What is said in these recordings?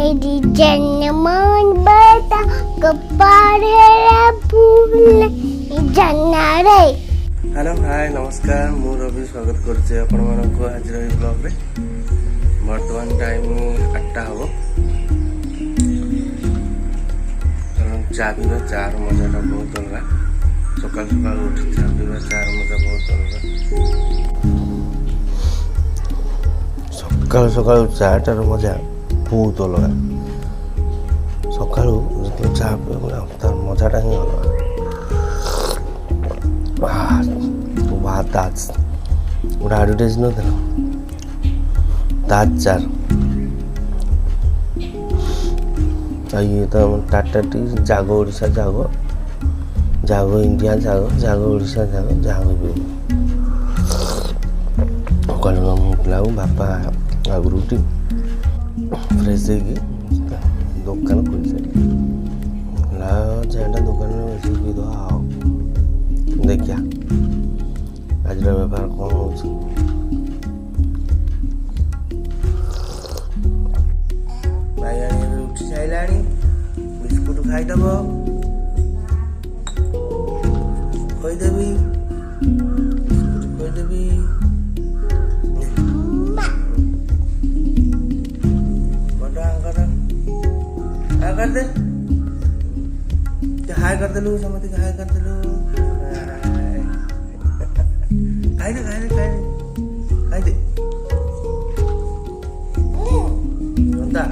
मेरी जनमान बेटा कपारे फूल जाना रे। हेलो हाय नमस्कार मु रवि स्वागत करछे आपण मानको आज रे ब्लॉग रे। वर्तमान टाइम 8टा हबो चा पीवा चार मजाटा बहुत अलगा। सकाल सकाल उठी चा पीवा चार मजा बहुत अलगा। सकाल सकाल चाटार मजा बहुत अलगा। सकाल जो चा पीवा तार मजाटा ही अलगा। ताज गोटे आडभटाइज नथिला ताज चार ये तो टाटा टी जाग ओडिशा जाग इंडिया जाग ओडिशा जाग भी कल मुला बापा आगु रुटी फ्रेश दुकान खोल जाटा दुकान में देखिया आज बेपार कौन हो उठी सारा बिस्कुट खाईदब खोदेवी बिस्कुट खोदेवी हाय कर देलु समझ हाय कर देलु खाई दे सुनता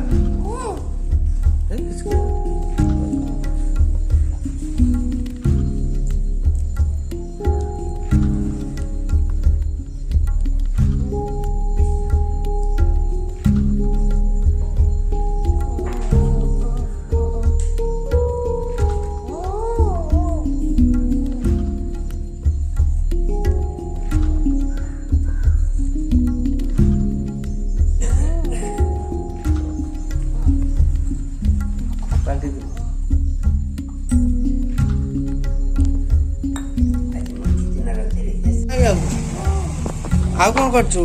ଆଉ କଣ କରୁଛୁ?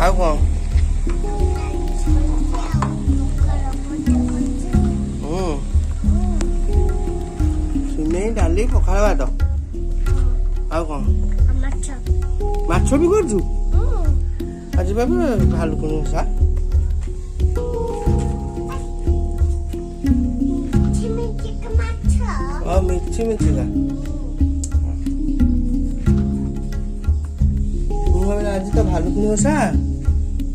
ଆଉ କଣ? ସିମେଇ ଡାଲି ପଖାଳ ଭାତ ଆଉ କଣ? ମାଛ ବି କରୁଛୁ? ଆଜି ବାବୁ ଭାଲୁକୁଣି ଓଷା ମିଛି ମିଛିକା ଆଜି ତ ଭାଲୁକୁଣି ଓଷା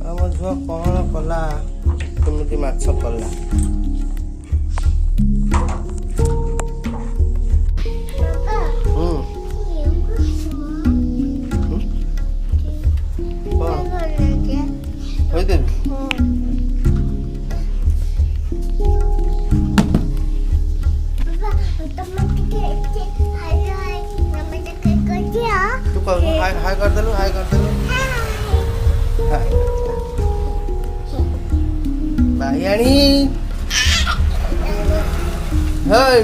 ଆମ ଝିଅ କଣ କଲା କେମିତି ମାଛ କଲା କହିଦେବି हाय कर देलु बायाणी हाय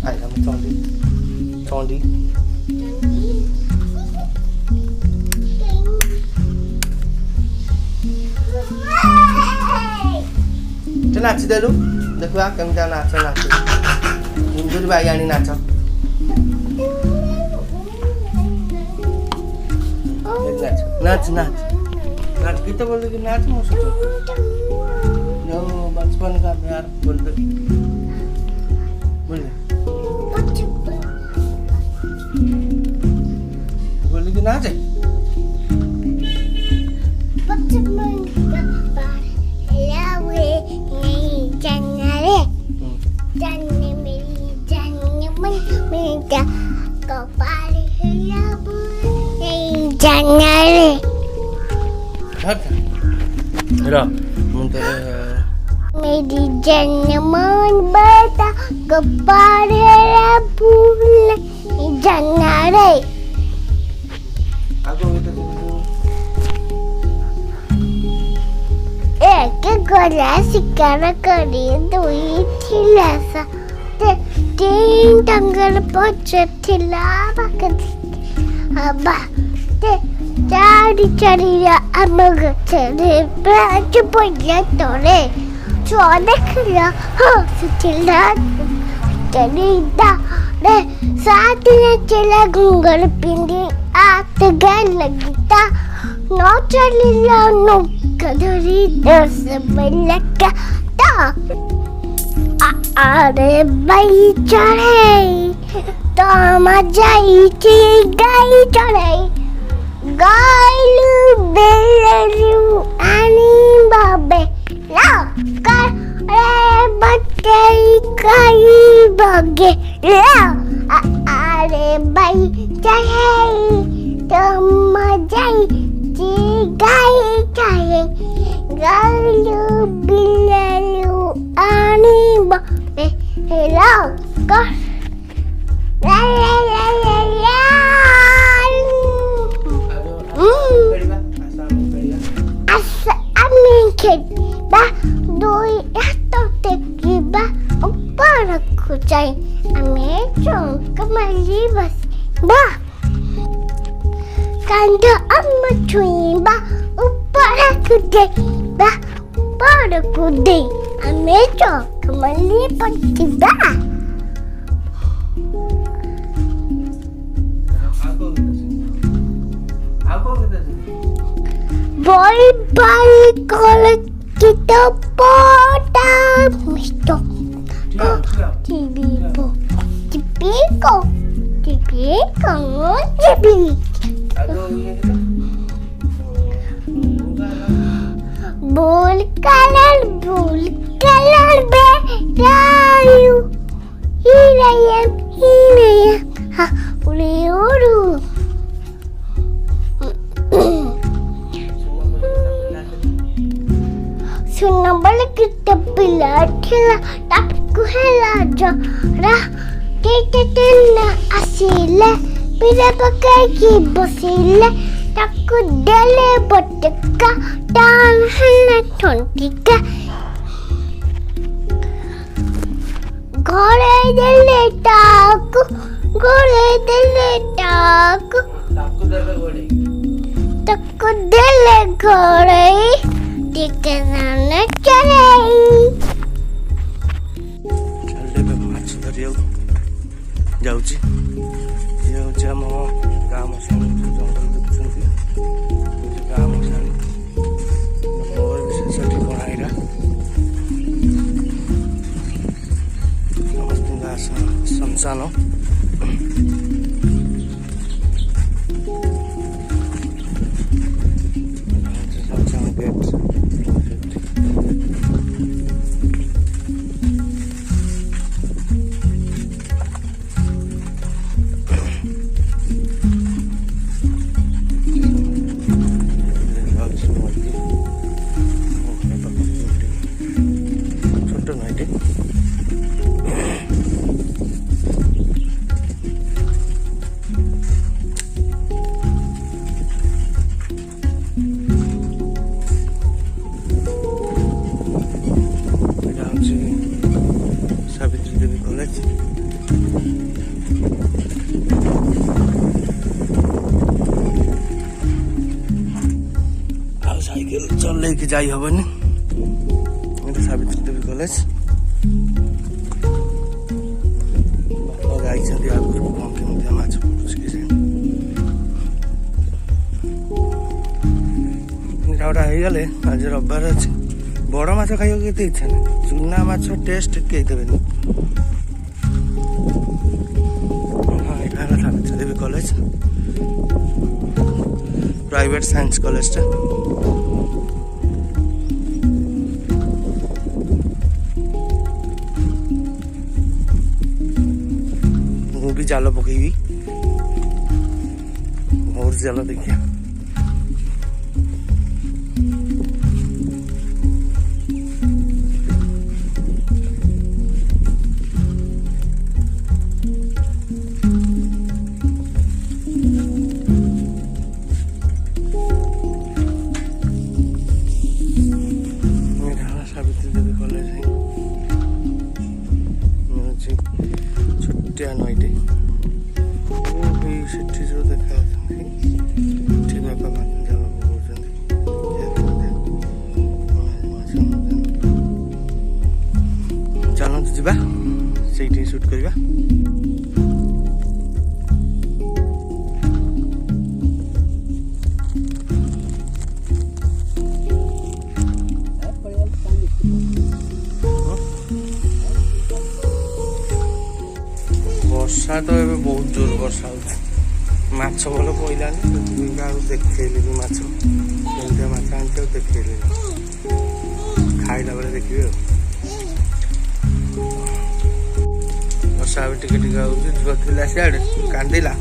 हाय हम चौंडी नाची देलु देखा केमी नाच इंजुरी बाइयाणी नाच नाच नाच नाच गीत बोल कि नाच मो जो बचपन का प्यार बोल बोल कि नाच मेरी जनमान बेटा कपारे फूल जाना रे। एक गोला शिकार करी दुई थिलासा तीन टंगल पहुंचला अब ते चारी चरिया अमग चले प्राच पड़िया तोरे चो देखला हो सुचिला चलीदा रे साथ ने चला घुंगल पिंडी आत गए लगता नो चलीला नो कदरी दस बलका ता अरे भाई चढ़े तो मजाई थी गाई चढ़े गायलू बेलू आनी बाबे लाओ कर रे बच्चे गाई बगे लाओ अरे भाई चढ़े तो मजाई थी गाई चढ़े गायलू बेलू आनी बाबे लाओ कर la la la la la asa amiket ba doi ato teki ba para kucai amecho kembali bas ba kanda amma cui ba para kudai ba para kudai amecho kembali pasti ba boy kalau kita potong misto TV kok bol color be rayu hirayam ha uru सुना बड़े कितना पिला ठेला टापकु है लाजा रा के ना असीले पिला पकाई की बसीले टाकु डेले बटका टान है ना ठंडीका घोड़े डेले टाकु टाकु डेले घोड़े दिखना चले चले बे माछ धरियो जाउची ये होची हम गाम सन जंगल देखुछंती गाम सन मोर विशेष ठिकाना आइरा समस्त संसानो साइकिल चल लेके जाई हबनी सावित्री देवी कॉलेज गाई छथि आगु पंखे मध्ये माछ पडुछ के राउडा हे गले आज रविवार अछि बड़ माछ खाइयो केते इच्छा नै चुना माछ टेस्ट के देबेनी हां एटा Savitri Devi college private science college टा भी जाल पकईबी और जाल देखिए सावित्री देवी कॉलेज है ଛୋଟିଆ ନଈଟେ ସେଠି ଯୋଉ ଦେଖାଯାଉଛନ୍ତି ଏଠି ବାପା ଜାଲ ପକାଉଛନ୍ତି। ଚାଲନ୍ତୁ ଯିବା ସେଇଠି ସୁଟ୍ କରିବା। ବର୍ଷା ତ ଏବେ ବହୁତ ଜୋର ବର୍ଷା ହଉଛି। ମାଛ ଭଲ ପଇଲାନି ଆଉ ଦେଖେଇଲିନି ମାଛ କେମିତିଆ ମାଛ ଆଣିଛି ଆଉ ଦେଖେଇଲିନି। ଖାଇଲା ବେଳେ ଦେଖିବି ଆଉ। ବର୍ଷା ଏବେ ଟିକେ ଟିକେ ହଉଛି। ଝିଅ ଥିଲା ସିଆଡେ କାନ୍ଦିଲା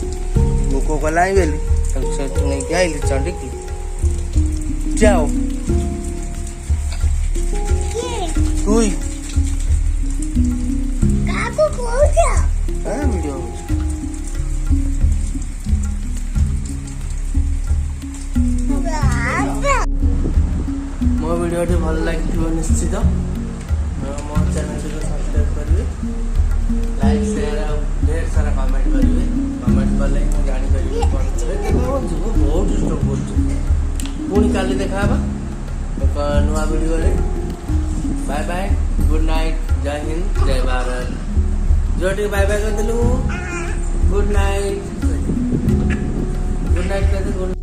ଭୋକ କଲାଣି ବୋଲି ତାକୁ ସେଠୁ ନେଇକି ଆଇଲି ଚଣ୍ଡିକି। ଯାଅ তুই କାହାକୁ କହୁଛ? ଭିଡ଼ିଓ ହଉଛି। ମୋ ଭିଡ଼ିଓଟି ଭଲ ଲାଗିଥିବ ନିଶ୍ଚିତ। ମୋ ଚ୍ୟାନେଲଟିକୁ ସବସ୍କ୍ରାଇବ୍ କରିବେ, ଲାଇକ୍ ସେୟାର ଆଉ ଢେର ସାରା କମେଣ୍ଟ କରିବେ। କମେଣ୍ଟ କଲେ ମୁଁ ଜାଣିପାରିବି କ'ଣ ଯିବ। ବହୁତ ଷ୍ଟପ୍ କରୁଛୁ। ପୁଣି କାଲି ଦେଖାହେବା ଏକ ନୂଆ ଭିଡ଼ିଓରେ। बाय बाय, गुड नाइट, जय हिंद, जय भारत। जो बाय बाय कर दिलु, गुड नाइट कर दे।